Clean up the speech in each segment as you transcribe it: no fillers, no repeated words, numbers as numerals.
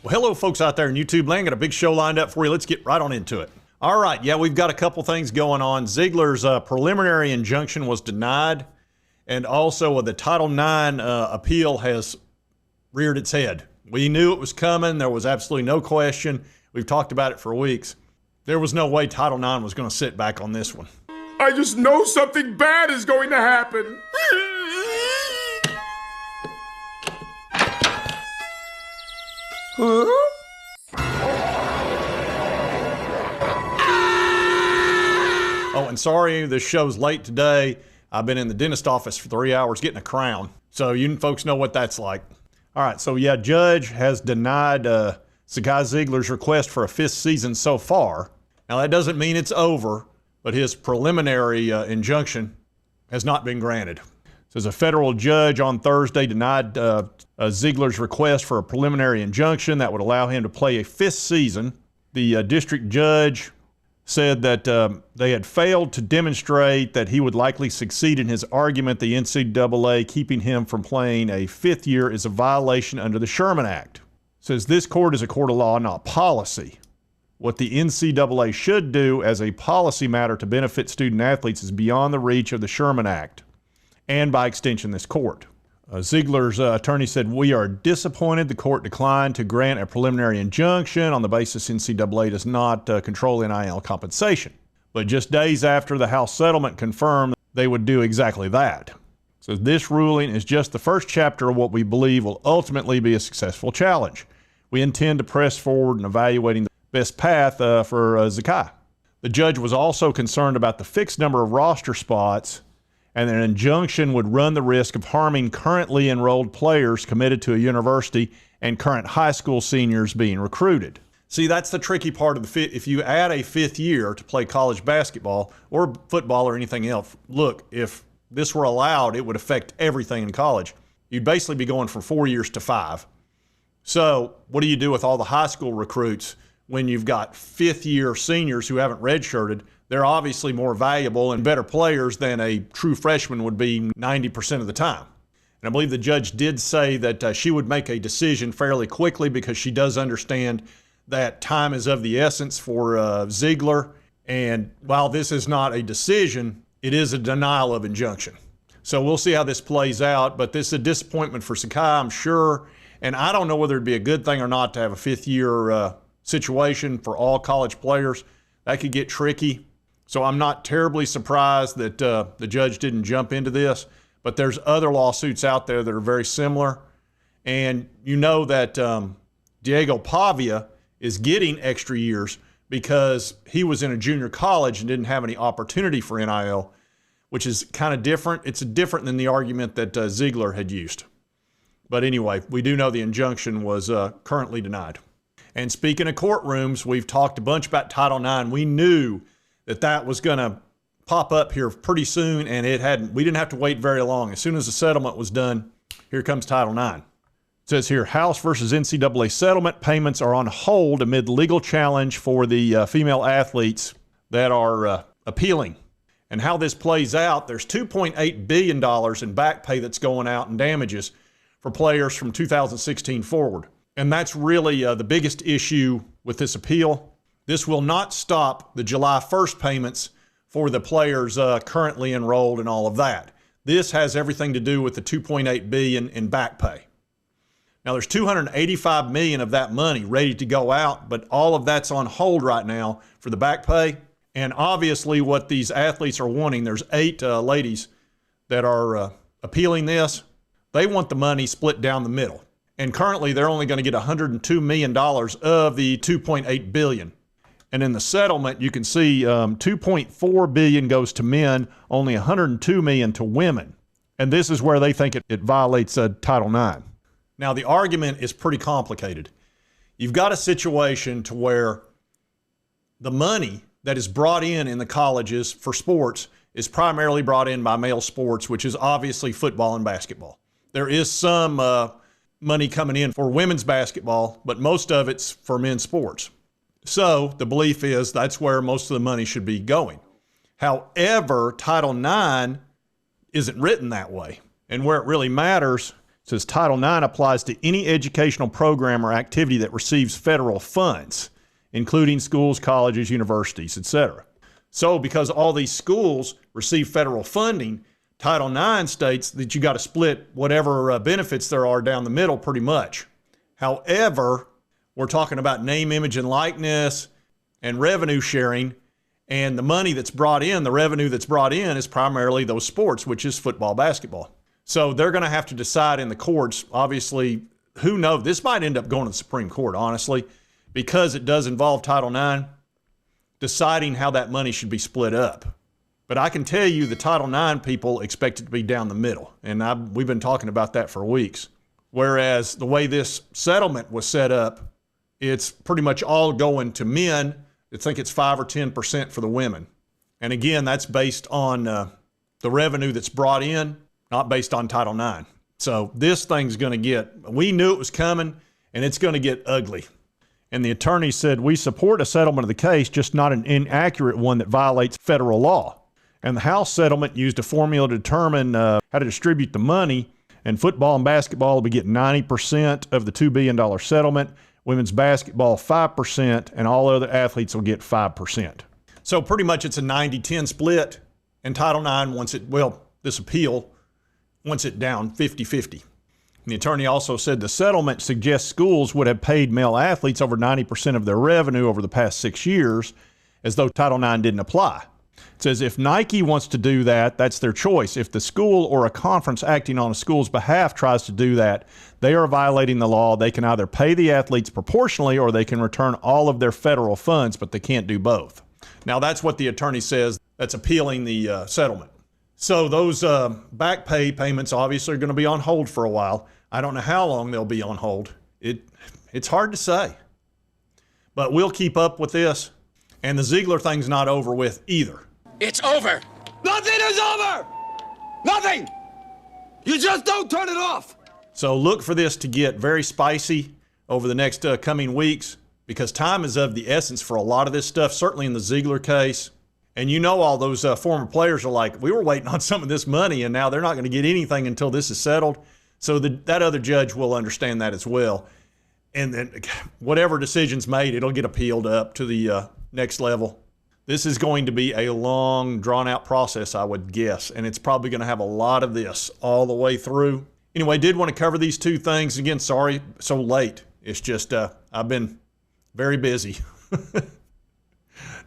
Well, hello, folks out there in YouTube land. Got a big show lined up for you. Let's get right on into it. All right, yeah, we've got a couple things going on. Ziegler's preliminary injunction was denied, and also the Title IX appeal has reared its head. We knew it was coming. There was absolutely no question. We've talked about it for weeks. There was no way Title IX was going to sit back on this one. I just know something bad is going to happen. Huh? Oh, and sorry, this show's late today. I've been in the dentist office for 3 hours getting a crown. So you folks know what that's like. All right, so yeah, judge has denied Zakai Ziegler's request for a 5th season so far. Now, that doesn't mean it's over, but his preliminary injunction has not been granted. Says a federal judge on Thursday denied Ziegler's request for a preliminary injunction that would allow him to play a 5th season. The district judge said that they had failed to demonstrate that he would likely succeed in his argument the NCAA keeping him from playing a 5th year is a violation under the Sherman Act. Says this court is a court of law, not policy. What the NCAA should do as a policy matter to benefit student athletes is beyond the reach of the Sherman Act, and by extension, this court. Ziegler's attorney said, "We are disappointed the court declined to grant a preliminary injunction on the basis NCAA does not control NIL compensation." But just days after the House settlement confirmed they would do exactly that. So this ruling is just the first chapter of what we believe will ultimately be a successful challenge. We intend to press forward in evaluating the best path for Zakai. The judge was also concerned about the fixed number of roster spots, and an injunction would run the risk of harming currently enrolled players committed to a university and current high school seniors being recruited. See, that's the tricky part of the if you add a 5th year to play college basketball or football or anything else, look, if this were allowed, it would affect everything in college. You'd basically be going from 4 years to 5. So what do you do with all the high school recruits when you've got 5th year seniors who haven't redshirted? They're obviously more valuable and better players than a true freshman would be 90% of the time. And I believe the judge did say that she would make a decision fairly quickly because she does understand that time is of the essence for Ziegler. And while this is not a decision, it is a denial of injunction. So we'll see how this plays out, but this is a disappointment for Zakai, I'm sure. And I don't know whether it'd be a good thing or not to have a 5th year situation for all college players. That could get tricky. So I'm not terribly surprised that the judge didn't jump into this, but there's other lawsuits out there that are very similar. And you know that Diego Pavia is getting extra years because he was in a junior college and didn't have any opportunity for NIL, which is kind of different. It's different than the argument that Ziegler had used. But anyway, we do know the injunction was currently denied. And speaking of courtrooms, we've talked a bunch about Title IX. We knew that was going to pop up here pretty soon, and it hadn't. We didn't have to wait very long. As soon as the settlement was done, here comes Title IX. It says here, House versus NCAA settlement payments are on hold amid legal challenge for the female athletes that are appealing. And how this plays out, there's $2.8 billion in back pay that's going out in damages for players from 2016 forward. And that's really the biggest issue with this appeal. This will not stop the July 1st payments for the players currently enrolled and all of that. This has everything to do with the $2.8 billion in back pay. Now, there's $285 million of that money ready to go out, but all of that's on hold right now for the back pay. And obviously what these athletes are wanting, there's 8 ladies that are appealing this. They want the money split down the middle. And currently they're only going to get $102 million of the $2.8 billion. And in the settlement, you can see $2.4 billion goes to men, only $102 million to women. And this is where they think it violates Title IX. Now, the argument is pretty complicated. You've got a situation to where the money that is brought in the colleges for sports is primarily brought in by male sports, which is obviously football and basketball. There is some money coming in for women's basketball, but most of it's for men's sports. So the belief is that's where most of the money should be going. However, Title IX isn't written that way. And where it really matters, says Title IX applies to any educational program or activity that receives federal funds, including schools, colleges, universities, etc. So because all these schools receive federal funding, Title IX states that you got to split whatever benefits there are down the middle pretty much. However, we're talking about name, image, and likeness and revenue sharing, and the money that's brought in, the revenue that's brought in is primarily those sports, which is football, basketball. So they're going to have to decide in the courts. Obviously, who knows? This might end up going to the Supreme Court, honestly, because it does involve Title IX, deciding how that money should be split up. But I can tell you the Title IX people expect it to be down the middle, and we've been talking about that for weeks. Whereas the way this settlement was set up, it's pretty much all going to men. I think it's 5 or 10% for the women. And again, that's based on the revenue that's brought in, not based on Title IX. So this thing's going to we knew it was coming, and it's going to get ugly. And the attorney said, we support a settlement of the case, just not an inaccurate one that violates federal law. And the House settlement used a formula to determine how to distribute the money. And football and basketball will be getting 90% of the $2 billion settlement, women's basketball 5%, and all other athletes will get 5%. So pretty much it's a 90-10 split, and Title IX this appeal wants it down 50-50. The attorney also said the settlement suggests schools would have paid male athletes over 90% of their revenue over the past 6 years, as though Title IX didn't apply. It says if Nike wants to do that, that's their choice. If the school or a conference acting on a school's behalf tries to do that, they are violating the law. They can either pay the athletes proportionally or they can return all of their federal funds, but they can't do both. Now, that's what the attorney says that's appealing the settlement. So those back pay payments obviously are going to be on hold for a while. I don't know how long they'll be on hold. It's hard to say. But we'll keep up with this. And the Ziegler thing's not over with either. It's over. Nothing is over. Nothing. You just don't turn it off. So look for this to get very spicy over the next coming weeks, because time is of the essence for a lot of this stuff, certainly in the Ziegler case. And you know all those former players are like, we were waiting on some of this money, and now they're not going to get anything until this is settled. So that other judge will understand that as well. And then whatever decision's made, it'll get appealed up to the next level. This is going to be a long, drawn-out process, I would guess, and it's probably going to have a lot of this all the way through. Anyway, did want to cover these two things. Again, sorry, so late. It's just I've been very busy.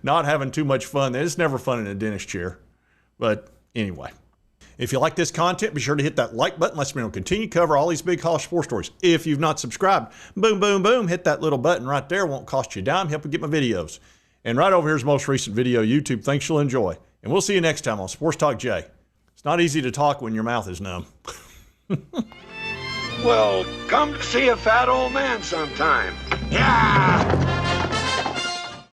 Not having too much fun. It's never fun in a dentist chair. But anyway, if you like this content, be sure to hit that like button. Let's me know continue to cover all these big college sports stories. If you've not subscribed, boom, boom, boom, hit that little button right there. Won't cost you a dime. Help you get my videos. And right over here's the most recent video, YouTube. Thanks, you'll enjoy. And we'll see you next time on Sports Talk Jay. It's not easy to talk when your mouth is numb. Well, come to see a fat old man sometime. Yeah!